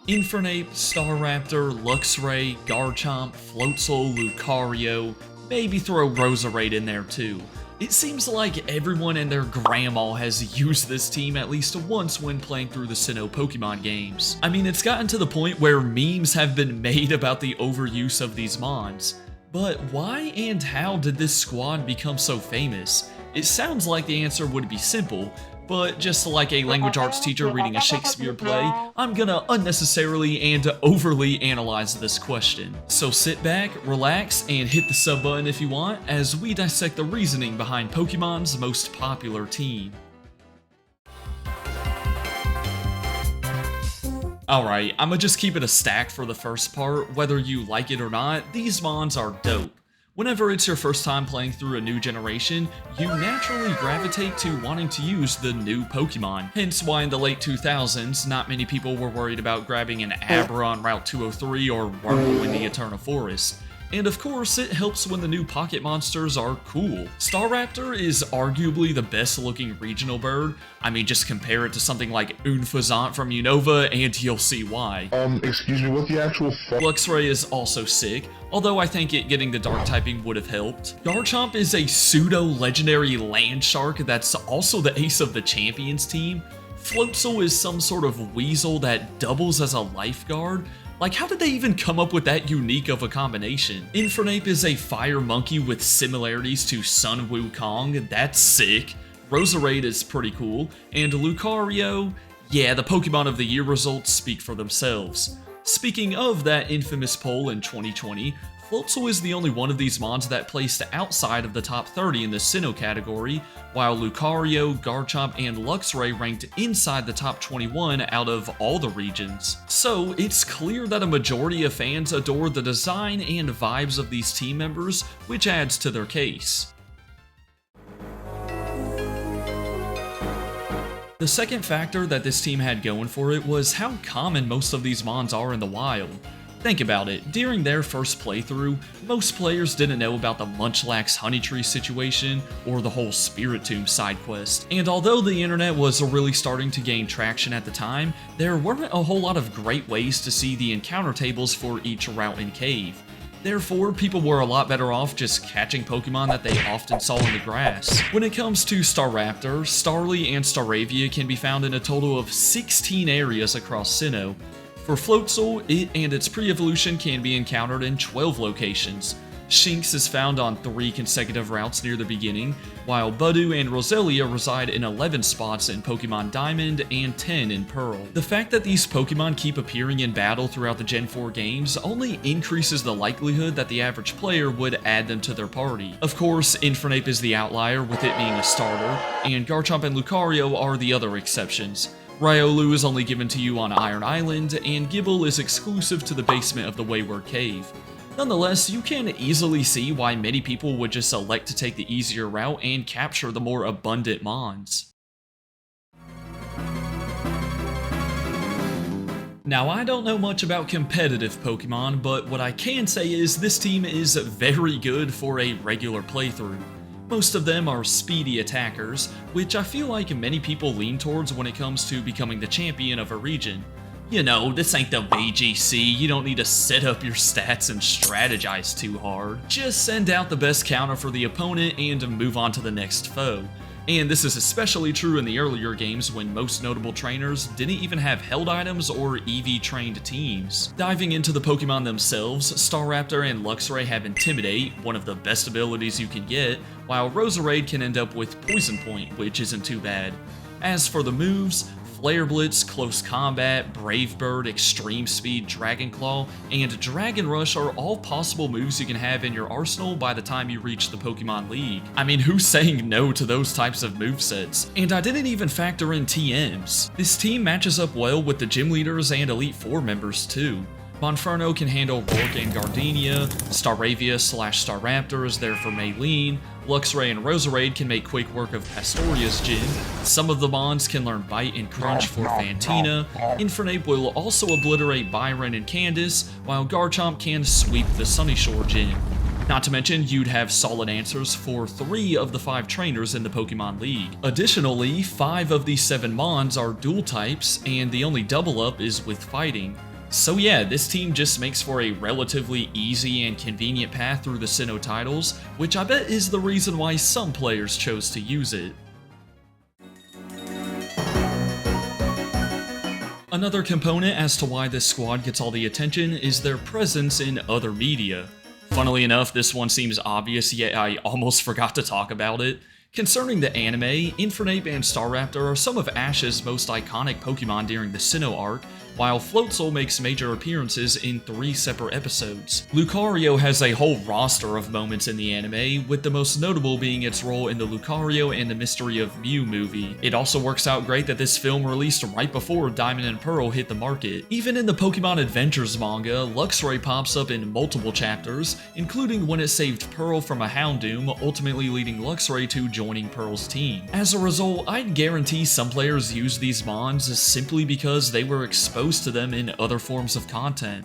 Infernape, Staraptor, Luxray, Garchomp, Floatzel, Lucario, maybe throw Roserade in there too. It seems like everyone and their grandma has used this team at least once when playing through the Sinnoh Pokemon games. I mean, it's gotten to the point where memes have been made about the overuse of these mons. But why and how did this squad become so famous? It sounds like the answer would be simple, but just like a language arts teacher reading a Shakespeare play, I'm gonna unnecessarily and overly analyze this question. So sit back, relax, and hit the sub button if you want, as we dissect the reasoning behind Pokemon's most popular team. Alright, I'ma just keep it a stack for the first part. Whether you like it or not, these mons are dope. Whenever it's your first time playing through a new generation, you naturally gravitate to wanting to use the new Pokemon. Hence why in the late 2000s, not many people were worried about grabbing an Abra on Route 203 or Wurmple in the Eternal Forest. And of course, it helps when the new pocket monsters are cool. Staraptor is arguably the best looking regional bird. I mean, just compare it to something like Unfazant from Unova and you'll see why. Excuse me, what the actual fuck? Luxray is also sick, although I think it getting the dark typing would have helped. Garchomp is a pseudo-legendary land shark that's also the ace of the Champions team. Floatzel is some sort of weasel that doubles as a lifeguard. Like, how did they even come up with that unique of a combination? Infernape is a fire monkey with similarities to Sun Wukong, that's sick. Roserade is pretty cool, and Lucario, yeah, the Pokemon of the Year results speak for themselves. Speaking of that infamous poll in 2020, Floatzel is the only one of these mons that placed outside of the top 30 in the Sinnoh category, while Lucario, Garchomp, and Luxray ranked inside the top 21 out of all the regions. So it's clear that a majority of fans adore the design and vibes of these team members, which adds to their case. The second factor that this team had going for it was how common most of these mons are in the wild. Think about it, during their first playthrough, most players didn't know about the Munchlax Honeytree situation or the whole Spiritomb side quest. And although the internet was really starting to gain traction at the time, there weren't a whole lot of great ways to see the encounter tables for each route and cave. Therefore, people were a lot better off just catching Pokemon that they often saw in the grass. When it comes to Staraptor, Starly and Staravia can be found in a total of 16 areas across Sinnoh. For Floatzel, it and its pre-evolution can be encountered in 12 locations. Shinx is found on 3 consecutive routes near the beginning, while Budew and Roselia reside in 11 spots in Pokemon Diamond and 10 in Pearl. The fact that these Pokemon keep appearing in battle throughout the Gen 4 games only increases the likelihood that the average player would add them to their party. Of course, Infernape is the outlier with it being a starter, and Garchomp and Lucario are the other exceptions. Riolu is only given to you on Iron Island, and Gible is exclusive to the basement of the Wayward Cave. Nonetheless, you can easily see why many people would just elect to take the easier route and capture the more abundant mons. Now, I don't know much about competitive Pokemon, but what I can say is this team is very good for a regular playthrough. Most of them are speedy attackers, which I feel like many people lean towards when it comes to becoming the champion of a region. You know, this ain't the BGC, you don't need to set up your stats and strategize too hard. Just send out the best counter for the opponent and move on to the next foe. And this is especially true in the earlier games when most notable trainers didn't even have held items or EV trained teams. Diving into the Pokemon themselves, Staraptor and Luxray have Intimidate, one of the best abilities you can get, while Roserade can end up with Poison Point, which isn't too bad. As for the moves, Flare Blitz, Close Combat, Brave Bird, Extreme Speed, Dragon Claw, and Dragon Rush are all possible moves you can have in your arsenal by the time you reach the Pokemon League. I mean, who's saying no to those types of movesets? And I didn't even factor in TMs. This team matches up well with the Gym Leaders and Elite Four members too. Monferno can handle Rourke and Gardenia, Staravia/Staraptor is there for Maylene, Luxray and Roserade can make quick work of Pastoria's gym, some of the Mons can learn Bite and Crunch for Fantina, Infernape will also obliterate Byron and Candace, while Garchomp can sweep the Sunyshore gym. Not to mention, you'd have solid answers for 3 of the 5 trainers in the Pokemon League. Additionally, 5 of these 7 Mons are dual types, and the only double up is with fighting. So yeah, this team just makes for a relatively easy and convenient path through the Sinnoh titles, which I bet is the reason why some players chose to use it. Another component as to why this squad gets all the attention is their presence in other media. Funnily enough, this one seems obvious, yet I almost forgot to talk about it. Concerning the anime, Infernape and Staraptor are some of Ash's most iconic Pokemon during the Sinnoh arc, while Floatzel makes major appearances in 3 separate episodes. Lucario has a whole roster of moments in the anime, with the most notable being its role in the Lucario and the Mystery of Mew movie. It also works out great that this film released right before Diamond and Pearl hit the market. Even in the Pokemon Adventures manga, Luxray pops up in multiple chapters, including when it saved Pearl from a Houndoom, ultimately leading Luxray to joining Pearl's team. As a result, I'd guarantee some players use these mons simply because they were exposed to them in other forms of content.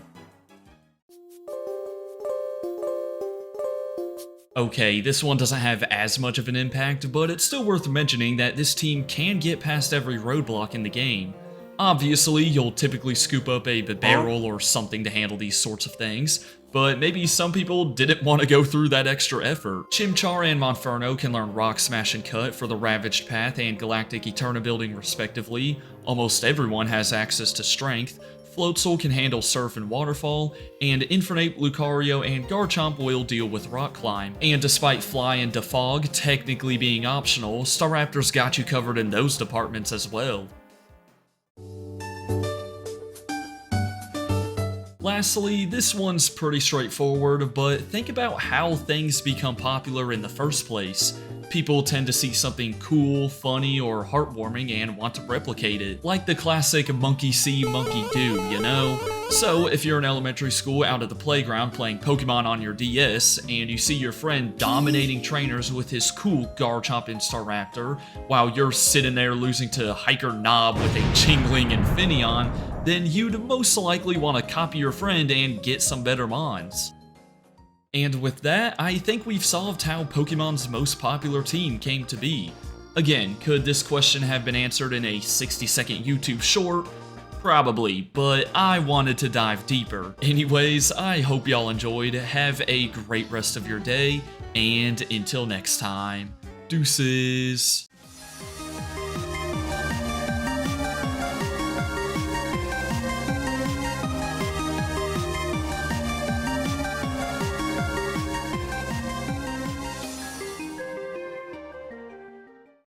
Okay, this one doesn't have as much of an impact, but it's still worth mentioning that this team can get past every roadblock in the game. Obviously, you'll typically scoop up a barrel or something to handle these sorts of things, but maybe some people didn't want to go through that extra effort. Chimchar and Monferno can learn Rock Smash and Cut for the Ravaged Path and Galactic Eterna building respectively. Almost everyone has access to Strength. Floatzel can handle Surf and Waterfall, and Infernape, Lucario, and Garchomp will deal with Rock Climb. And despite Fly and Defog technically being optional, Staraptor's got you covered in those departments as well. Lastly, this one's pretty straightforward, but think about how things become popular in the first place. People tend to see something cool, funny, or heartwarming and want to replicate it. Like the classic monkey see, monkey do, you know? So, if you're in elementary school out at the playground playing Pokemon on your DS, and you see your friend dominating trainers with his cool Garchomp and Staraptor, while you're sitting there losing to Hiker Knob with a Chingling and Finneon, then you'd most likely want to copy your friend and get some better mons. And with that, I think we've solved how Pokemon's most popular team came to be. Again, could this question have been answered in a 60-second YouTube short? Probably, but I wanted to dive deeper. Anyways, I hope y'all enjoyed, have a great rest of your day, and until next time, deuces!